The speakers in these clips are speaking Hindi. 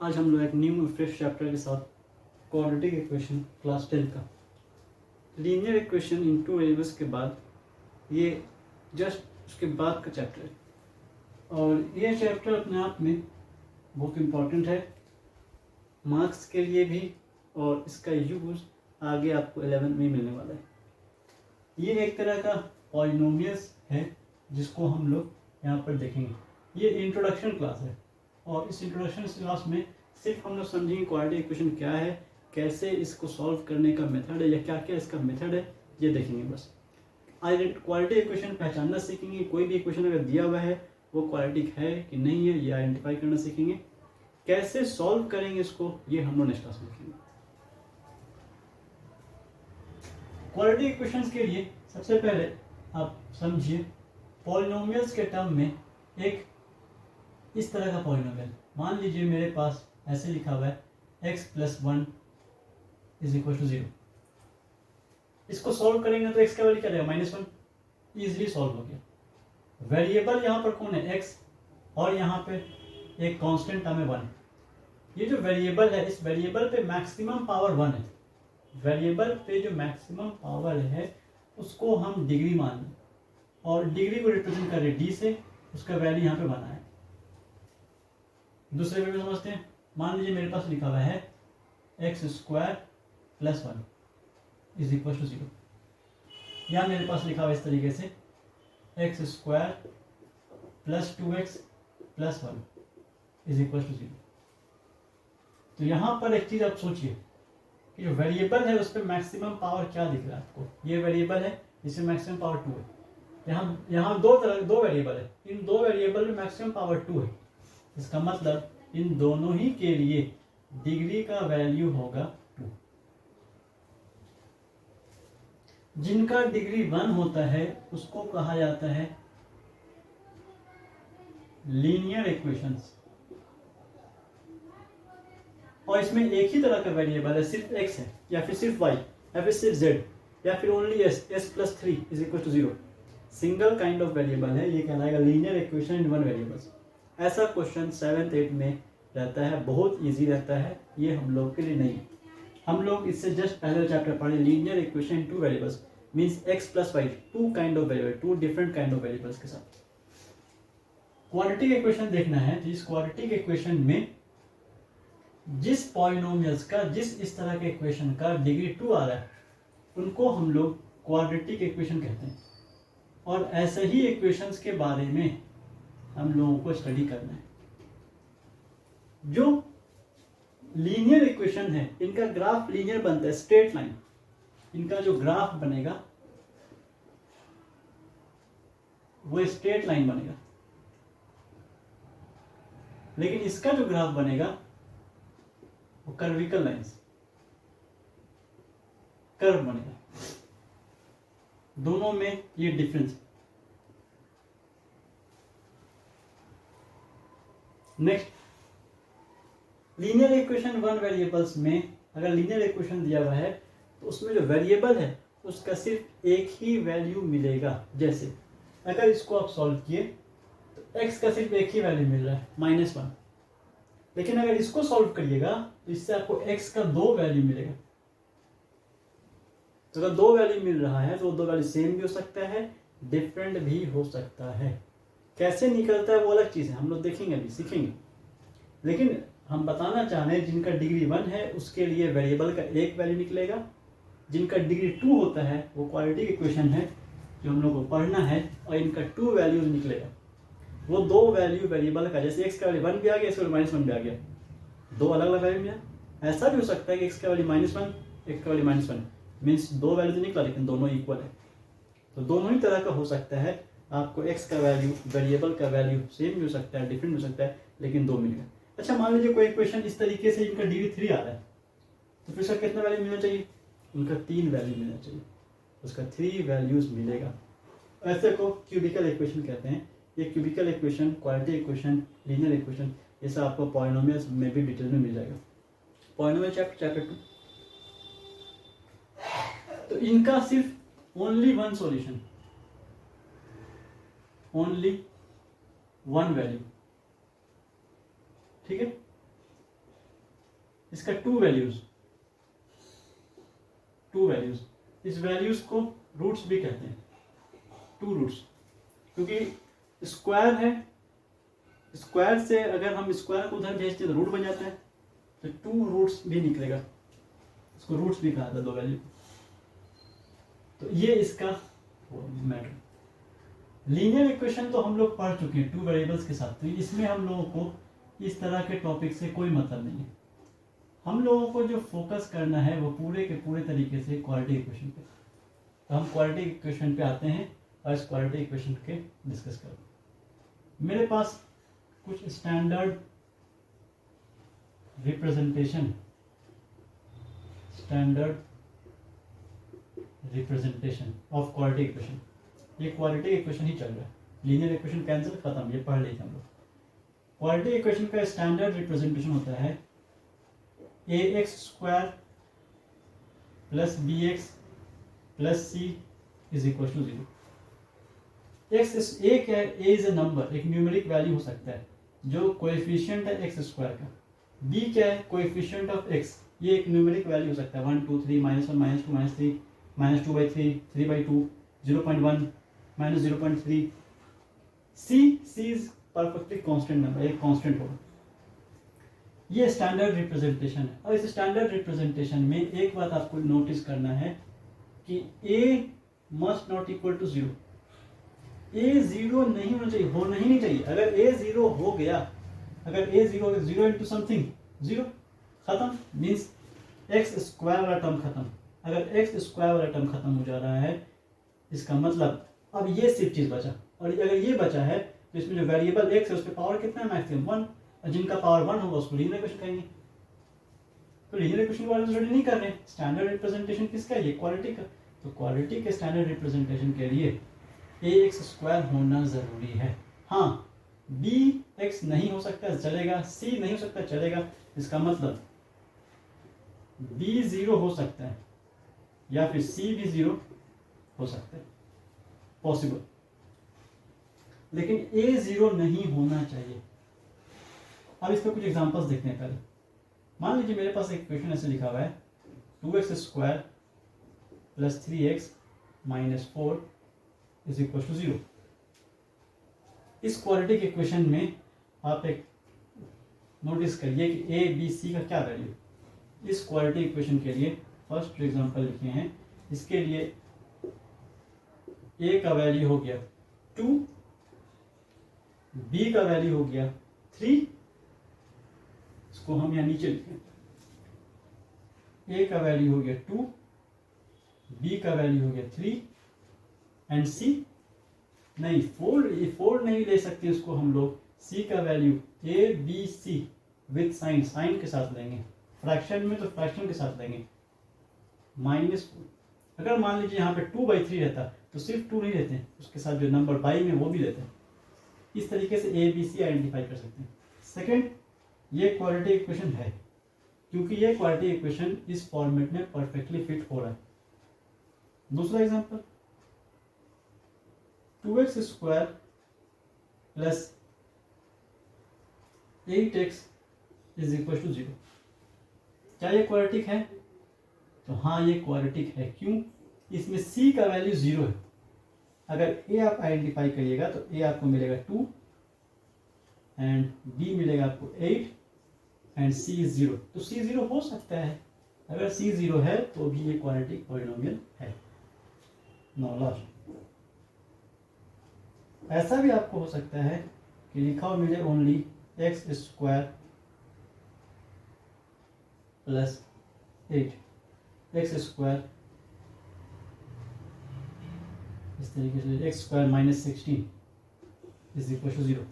आज हम लोग एक न्यू फ्रेश चैप्टर के साथ क्वाड्रेटिक इक्वेशन क्लास 10 का linear equation in two variables के बाद ये जस्ट उसके बाद का चैप्टर है और ये चैप्टर अपने आप में बहुत इम्पोर्टेंट है मार्क्स के लिए भी और इसका यूज आगे आपको 11 में मिलने वाला है। ये एक तरह का पॉलिनोमियल्स है जिसको हम लोग यहाँ पर देखेंगे। ये इंट्रोडक्शन क्लास है और इस इंट्रोडक्शन क्लास में सिर्फ हम लोग समझेंगे क्वाड्रेटिक इक्वेशन क्या है, कैसे इसको सॉल्व करने का मेथड है या क्या क्या इसका मेथड है, ये देखेंगे बस। क्वाड्रेटिक इक्वेशन पहचानना सीखेंगे। कोई भी इक्वेशन अगर दिया हुआ है वो क्वाड्रेटिक है कि नहीं है ये आइडेंटिफाई करना सीखेंगे। कैसे सॉल्व करेंगे इसको ये हम लोग नेक्स्ट क्लास में देखेंगे। क्वाड्रेटिक इक्वेशंस के लिए सबसे पहले आप समझिए पॉलिनोमियल्स के टर्म में एक इस तरह का पॉलिनोमियल मान लीजिए मेरे पास ऐसे लिखा हुआ है x + 1 = 0। इसको सॉल्व करेंगे तो x का वैल्यू क्या रहेगा -1। इजीली सॉल्व हो गया। वेरिएबल यहाँ पर कौन है x और यहाँ पे एक कांस्टेंट टर्म है 1। ये जो वेरिएबल है इस वेरिएबल पे मैक्सिमम पावर 1 है। वेरिएबल पे जो मैक्सिमम पावर है उसको हम डिग्री मान लें और डिग्री को रिप्रेजेंट कर रहे d से, उसका वैल्यू यहाँ पे बना है। दूसरे वे में समझते हैं। मान लीजिए मेरे पास लिखा हुआ है x² + 1 = 0। या मेरे पास लिखा हुआ इस तरीके से x² + 2x + 1 = 0। तो यहाँ पर एक चीज आप सोचिए कि जो वेरिएबल है उस पर मैक्सिमम पावर क्या दिख रहा है आपको। ये वेरिएबल है जिसमें मैक्सिमम पावर 2 है। यहाँ दो वेरिएबल है। इन दो वेरिएबल में मैक्सिमम पावर 2 है। इसका मतलब इन दोनों ही के लिए डिग्री का वैल्यू होगा 2। जिनका डिग्री 1 होता है उसको कहा जाता है लीनियर इक्वेशंस। और इसमें एक ही तरह का वेरिएबल है, सिर्फ x है या फिर सिर्फ y या फिर सिर्फ z या फिर only s + 3 = 0। Single kind of variable है। ये कहलाएगा linear equation in one variables. ऐसा क्वेश्चन 7th 8th में रहता है, बहुत इजी रहता है। ये हम लोग के लिए नहीं है। हम लोग इससे जस्ट पहले चैप्टर पढ़े linear equation in two variables means x + y, two kind of variable, two different kind of variables के साथ क्वाड्रेटिक इक्वेशन देखना है। तो इस क्वाड्रेटिक इक्वेशन में जिस पॉलिनोमियल्स का इस तरह के इक्वेशन का डिग्री 2 आ रहा है उनको हम लोग क्वाड्रेटिक इक्वेशन कहते हैं। और ऐसे ही इक्वेशंस के बारे में हम लोगों को स्टडी करना है। जो लीनियर इक्वेशन है इनका ग्राफ लीनियर बनता है, स्ट्रेट लाइन। इनका जो ग्राफ बनेगा वो स्ट्रेट लाइन बनेगा, लेकिन इसका जो ग्राफ बनेगा वो कर्विकल लाइंस, कर्व बनेगा। दोनों में ये difference. Next, linear equation one variables में अगर लीनियर इक्वेशन दिया हुआ है तो उसमें जो वेरिएबल है उसका सिर्फ एक ही वैल्यू मिलेगा। जैसे अगर इसको आप सॉल्व किए तो x का सिर्फ एक ही वैल्यू मिल रहा है -1, लेकिन अगर इसको सॉल्व करिएगा तो इससे आपको x का 2 वैल्यू मिलेगा। तो अगर 2 वैल्यू मिल रहा है तो 2 वैल्यू सेम भी हो सकता है, डिफरेंट भी हो सकता है। कैसे निकलता है वो अलग चीज़ है, हम लोग देखेंगे, अभी सीखेंगे। लेकिन हम बताना चाह रहे हैं जिनका डिग्री 1 है उसके लिए वेरिएबल का एक वैल्यू निकलेगा। जिनका डिग्री 2 होता है वो क्वाड्रेटिक इक्वेशन है जो हम लोग को पढ़ना है और इनका 2 वैल्यूज निकलेगा। वो 2 वैल्यू वेरिएबल का, जैसे x का वैल्यू 1 भी आ गया, इसका वैल्यू -1 भी आ गया, 2 अलग अलग वैल्यू मिला। ऐसा भी हो सकता है कि x का वैल्यू -1, x का वैल्यू -1 मीन्स 2 वैल्यू तो निकला लेकिन दोनों इक्वल है। तो दोनों ही तरह का हो सकता है। आपको x का वैल्यू वेरिएबल का वैल्यू सेम भी हो सकता है, डिफरेंट हो सकता है, लेकिन 2 मिलेगा। अच्छा, मान लीजिए कोई इक्वेशन इस तरीके से इनका डिग्री 3 आ रहा है तो फिर उसका कितना वैल्यू मिलना चाहिए? उनका 3 वैल्यू मिलना चाहिए, उसका 3 वैल्यूज मिलेगा। ऐसे को क्यूबिकल इक्वेशन कहते हैं। ये cubical equation, quadratic equation, linear equation, ये सब आपको पॉलिनोमियल्स में भी डिटेल में मिल जाएगा। Polynomial chapter 2। तो इनका सिर्फ only one solution, only one value. ठीक है, इसका टू वैल्यूज, इस वैल्यूज को रूट्स भी कहते हैं, टू रूट्स, क्योंकि स्क्वायर है, स्क्वायर से अगर हम स्क्वायर को उधर भेजते हैं तो रूट बन जाता है, तो टू रूट्स भी निकलेगा, इसको रूट्स भी कहा था, दो वैल्यू। तो ये इसका मैटर। लीनियर इक्वेशन तो हम लोग पढ़ चुके हैं टू वेरिएबल्स के साथ, तो इसमें हम लोगों को इस तरह के टॉपिक से कोई मतलब नहीं है। हम लोगों को जो फोकस करना है वो पूरे के पूरे तरीके से क्वाड्रेटिक इक्वेशन पे। तो हम क्वाड्रेटिक इक्वेशन पे आते हैं और इस क्वाड्रेटिक इक्वेशन के डिस्कस करें। मेरे पास कुछ standard representation of quadratic equation, ये क्वाड्रेटिक इक्वेशन ही चल रहा है, लीनियर इक्वेशन कैंसिल, खत्म, ये पढ़ लेते हम लोग। क्वाड्रेटिक इक्वेशन का स्टैंडर्ड रिप्रेजेंटेशन होता है ax square plus bx plus c is equal to 0। A क्या है? a इज ए नंबर, एक न्यूमेरिक वैल्यू हो सकता है जो कोएफिशिएंट है एक्स स्क्वायर का। b क्या है? कोएफिशिएंट ऑफ x, ये एक न्यूमेरिक वैल्यू हो सकता है 1 2 3 -1 -2 -3 -2/3 3/2 0.1 -0.3। c is perfectly constant number, एक कांस्टेंट होगा। ये स्टैंडर्ड रिप्रेजेंटेशन है। और इस स्टैंडर्ड रिप्रेजेंटेशन में एक बात आपको नोटिस करना है कि a must not equal to 0। a 0 नहीं होना चाहिए, होना ही नहीं चाहिए। अगर a 0 हो गया, अगर a 0 इंटू समथिंग 0, खत्म, मीन्स एक्स स्क्वायर वाला टर्म खत्म। अगर एक्स स्क्वायर वाला टर्म खत्म हो जा रहा है, इसका मतलब अब ये सिर्फ चीज बचा, और अगर ये बचा है तो इसमें जो वेरिएबल एक्स है उसके पावर कितना है? मैक्सिमम 1, और जिनका पावर 1 होगा उसको लीनियर इक्वेशन कहेंगे। तो लीनियर इक्वेशन के बारे में स्टडी नहीं कर रहे हैं। स्टैंडर्ड रिप्रेजेंटेशन किसका है? ये क्वाड्रेटिक का। तो क्वाड्रेटिक के स्टैंडर्ड रिप्रेजेंटेशन के लिए ax स्क्वायर होना जरूरी है। हाँ, bx नहीं हो सकता चलेगा, c नहीं हो सकता चलेगा, इसका मतलब b 0 हो सकता है या फिर c भी 0 हो सकता है, पॉसिबल, लेकिन a 0 नहीं होना चाहिए। अब इसके कुछ एग्जांपल्स देखते हैं पहले। मान लीजिए मेरे पास एक क्वेश्चन ऐसे लिखा हुआ है 2x square plus 3x minus 4 is equal to 0। इस क्वाड्रेटिक इक्वेशन में आप एक नोटिस करिए कि a b c का क्या वैल्यू। इस क्वाड्रेटिक इक्वेशन के लिए फर्स्ट एग्जांपल लिखे हैं, इसके लिए a का वैल्यू हो गया 2, b का वैल्यू हो गया 3, इसको हम यहाँ नीचे लिखें, a का वैल्यू हो गया 2, b का वैल्यू हो गया 3 एंड c नहीं 4 नहीं ले सकते इसको हम लोग। c का value a b c with sign के साथ लेंगे, फ्रैक्शन में तो फ्रैक्शन के साथ लेंगे -4। अगर मान लीजिए यहाँ पे 2/3 रहता तो सिर्फ 2 नहीं लेते हैं, उसके साथ जो नंबर बाई में वो भी लेते हैं। इस तरीके से a b c आइडेंटिफाई कर सकते हैं। सेकेंड, ये क्वाड्रेटिक इक्वेशन है क्योंकि ये क्वाड्रेटिक इक्वेशन इस फॉर्मेट में परफेक्टली फिट हो रहा है। दूसरा example 2x square plus 8x is equal to 0। क्या ये क्वाड्रेटिक है? तो हाँ, ये क्वाड्रेटिक है। क्यों? इसमें c का वैल्यू 0 है। अगर a आप आइडेंटिफाई करिएगा तो a आपको मिलेगा 2 एंड b मिलेगा आपको 8 एंड c इज 0। तो c 0 हो सकता है। अगर c 0 है तो भी ये क्वाड्रेटिक पॉलिनोमियल है। नो लास्ट, ऐसा भी आपको हो सकता है कि लिखा हो मिले only x square plus 8, x square इस तरीके से x square minus 16 is equal to 0।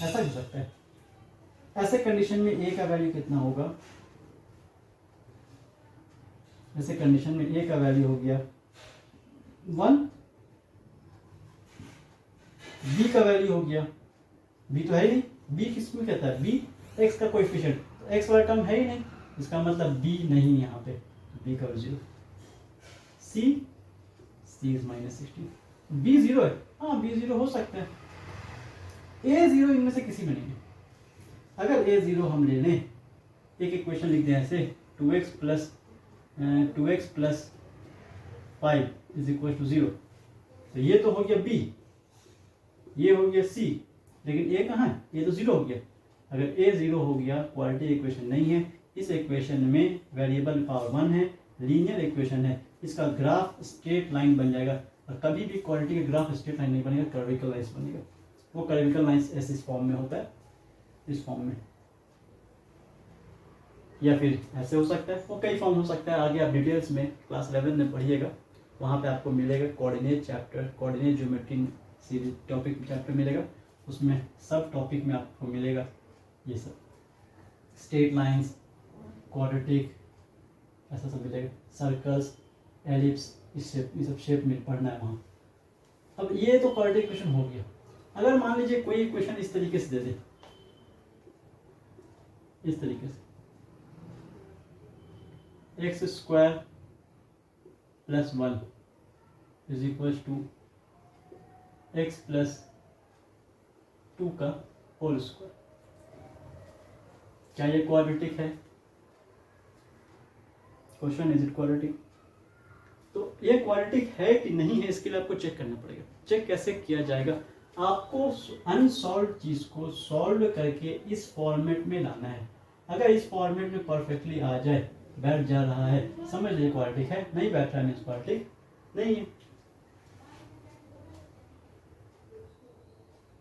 ऐसा हो सकता है। ऐसे कंडीशन में a का वैल्यू कितना होगा? ऐसे कंडीशन में a का वैल्यू हो गया 1, b का वैल्यू हो गया, b तो है ही नहीं, b किस में कहता है? b x का कोएफिशिएंट, x वाला टर्म है ही नहीं, इसका मतलब b नहीं यहाँ पे, b का वैल्यू 0। c इज -16, b 0 है। हाँ, b 0 हो सकता है। a 0 इनमें से किसी में नहीं है। अगर a 0 हम ले लें, एक इक्वेशन लिख दें ऐसे 2x plus 5 is equal to 0, तो ये तो हो गया b, ये हो गया c, लेकिन a कहाँ है, ये तो 0 हो गया। अगर a 0 हो गया, क्वाड्रेटिक इक्वेशन नहीं है। इस इक्वेशन में वेरिएबल पावर 1 है, लीनियर इक्वेशन है, इसका ग्राफ स्ट्रेट लाइन बन जाएगा। और कभी भी क्वाड्रेटिक का ग्राफ स्ट्रेट लाइन नहीं बनेगा, कर्विकल लाइन्स बनेगा। वो कर्विकल लाइन्स ऐसे इस फॉर्म में होता है, इस फॉर्म में, या फिर ऐसे हो सकता है, वो कई फॉर्म हो सकता है। आगे आप डिटेल्स में क्लास 11 में पढ़िएगा, वहाँ पे आपको मिलेगा coordinate chapter, coordinate geometry series topic chapter मिलेगा, उसमें सब टॉपिक में आपको मिलेगा ये सब, स्ट्रेट लाइंस, क्वाड्रेटिक, ऐसा सब मिलेगा, सर्कल्स, एलिप्स, इस शेप, ये सब शेप में पढ़ना है वहाँ। अब ये तो क्वाड्रेटिक इक्वेशन हो गया। अगर मान लीजिए कोई इक्वेशन इस तरीके से दे दे, इस तरीके से x square plus 1 is equal to x plus 2 का होल स्क्वायर, क्या ये क्वाड्रेटिक है? Question, is it quadratic? तो ये क्वाड्रेटिक है कि नहीं है, इसके लिए आपको चेक करना पड़ेगा। चेक कैसे किया जाएगा? आपको अनसॉल्व चीज को सॉल्व करके इस फॉर्मेट में लाना है। अगर इस फॉर्मेट में परफेक्टली आ जाए, बैठ जा रहा है, समझ लीजिए क्वाड्रेटिक है, नहीं बैठ रहा है मीन्स क्वाड्रेटिक नहीं है।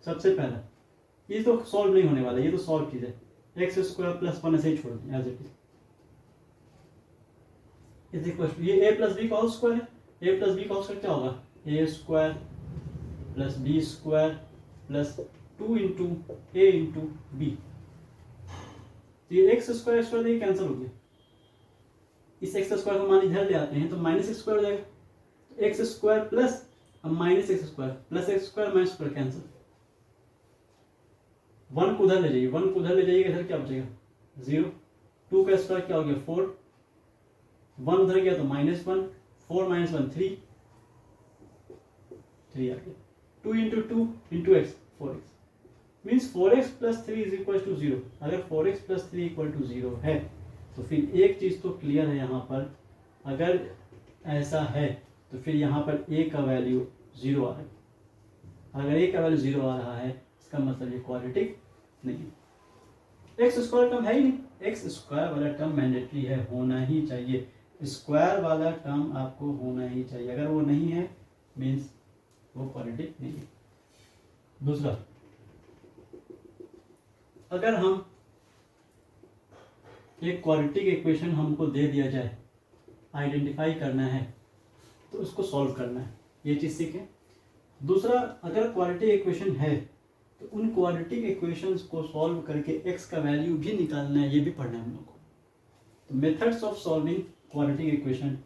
सबसे पहला ये तो सॉल्व नहीं होने वाला, ये तो सॉल्व चीज है। एक्स स्क्वायर प्लस 1 ऐसे ही छोड़ दें as it is equal to, ये ए प्लस बी का होल स्क्वायर है। ए प्लस बी का होल स्क्वायर क्या होगा? A square plus b square plus 2 into a into b. ये एक्स स्क्वायर स्क्वायर देखिए कैंसिल हो गया। इस एक्स स्क्वायर को मान इधर ले आते हैं तो माइनस एक्स स्क्वायर हो जाएगा। एक्स स्क्वायर प्लस अब minus x square plus x square minus square cancel. 1 को उधर ले जाइए, 1 को उधर ले जाइएगा, इधर क्या बचेगा? 0। 2 का स्क्वायर क्या हो गया? 4। 1 उधर गया तो -1, 4 - 1 3 आ गया। 2 into 2 into x 4x means 4x plus 3 is equal to 0। अगर 4x प्लस 3 इक्वल टू 0 है तो फिर एक चीज तो क्लियर है यहाँ पर, अगर ऐसा है तो फिर यहाँ पर a का वैल्यू 0 आ रहा है। अगर a का वैल्यू 0 आ रहा है इसका मतलब ये क्वाड्रेटिक नहीं है। एक्स स्क्वायर टर्म है ही नहीं, एक्स स्क्वायर वाला टर्म मैंडेटरी है, होना ही चाहिए। स्क्वायर वाला टर्म आपको होना ही चाहिए, अगर वो नहीं है मीन्स वो क्वाड्रेटिक नहीं है। दूसरा, अगर हम एक क्वाड्रेटिक इक्वेशन हमको दे दिया जाए, आइडेंटिफाई करना है तो उसको सॉल्व करना है, ये चीज़ सीखें। दूसरा, अगर क्वाड्रेटिक इक्वेशन है तो उन क्वाड्रेटिक इक्वेशंस को सॉल्व करके एक्स का वैल्यू भी निकालना है, ये भी पढ़ना है हम लोग को। तो methods of solving quadratic equation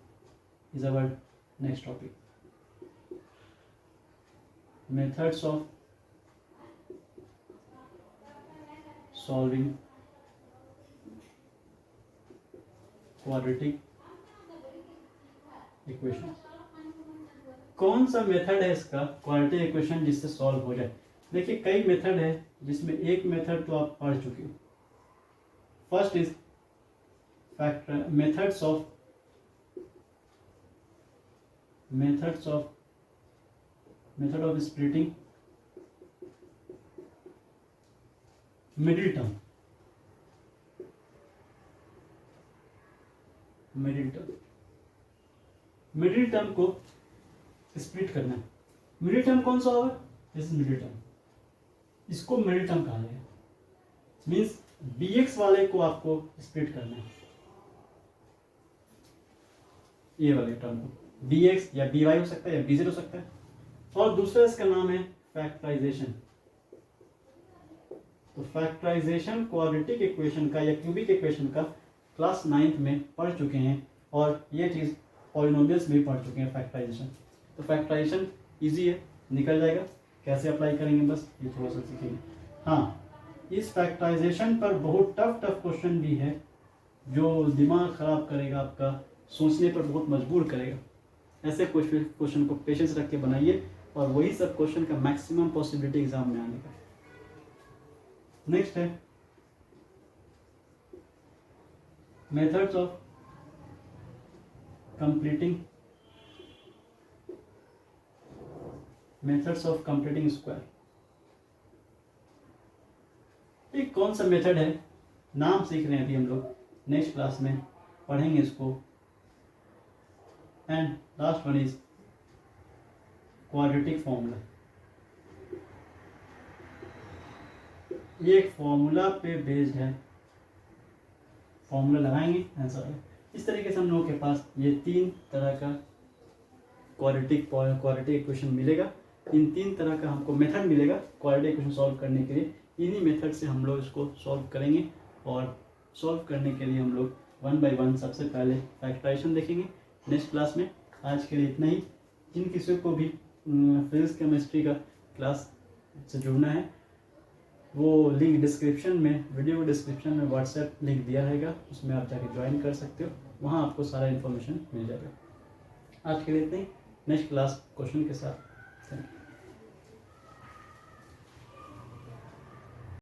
is our next topic. Methods of solving quadratic equation. कौन सा मेथड है इसका क्वाड्रेटिक इक्वेशन जिससे सॉल्व हो जाए? देखिए कई मेथड है, जिसमें एक मेथड तो आप पढ़ चुके हो। First is factor methods of splitting middle term. Middle term को स्प्लिट करना है। मिडिल टर्म कौन सा होगा? दिस इज मिडिल टर्म, इसको मिडिल टर्म कहा जाएगा। मीन्स bx वाले को आपको स्प्लिट करना है, ये वाले टर्म को bx या by हो सकता है या bz हो सकता है। और दूसरा इसका नाम है फैक्टराइजेशन। तो फैक्टराइजेशन क्वाड्रेटिक इक्वेशन का या क्यूबिक इक्वेशन का क्लास 9th में पढ़ चुके हैं, और ये चीज़ पॉलिनोमियल्स में भी पढ़ चुके हैं फैक्टराइजेशन। तो फैक्टराइजेशन इजी है, निकल जाएगा। कैसे अप्लाई करेंगे बस ये थोड़ा सा सीखेंगे। हाँ, इस फैक्टराइजेशन पर बहुत टफ क्वेश्चन भी है जो दिमाग खराब करेगा, आपका सोचने पर बहुत मजबूर करेगा। ऐसे क्वेश्चन को पेशेंस रख के बनाइए, और वही सब क्वेश्चन का मैक्सिमम पॉसिबिलिटी एग्जाम में आने का। नेक्स्ट है मेथड्स ऑफ कंप्लीटिंग स्क्वायर। ये कौन सा मेथड है, नाम सीख रहे हैं अभी हम लोग, नेक्स्ट क्लास में पढ़ेंगे इसको। And last one is quadratic formula. ये एक फॉर्मूला पे बेस्ड है, फॉर्मूला लगाएंगे आंसर है। इस तरीके से हम लोगों के पास ये 3 तरह का क्वाड्रेटिक इक्वेशन मिलेगा। इन 3 तरह का हमको मेथड मिलेगा क्वाड्रेटिक इक्वेशन सॉल्व करने के लिए। इन्हीं मेथड से हम लोग इसको सॉल्व करेंगे, और सॉल्व करने के लिए हम लोग 1 बाय 1 सबसे पहले फैक्टराइजेशन देखेंगे नेक्स्ट क्लास में। आज के लिए इतना ही। जिन किसी को भी फिजिक्स केमिस्ट्री का क्लास से जुड़ना है, वो लिंक डिस्क्रिप्शन में, वीडियो के डिस्क्रिप्शन में व्हाट्सएप लिंक दिया रहेगा, उसमें आप जाके ज्वाइन कर सकते हो, वहाँ आपको सारा इन्फॉर्मेशन मिल जाएगा। आज के लिए इतना ही। नेक्स्ट क्लास क्वेश्चन के साथ। Thank you.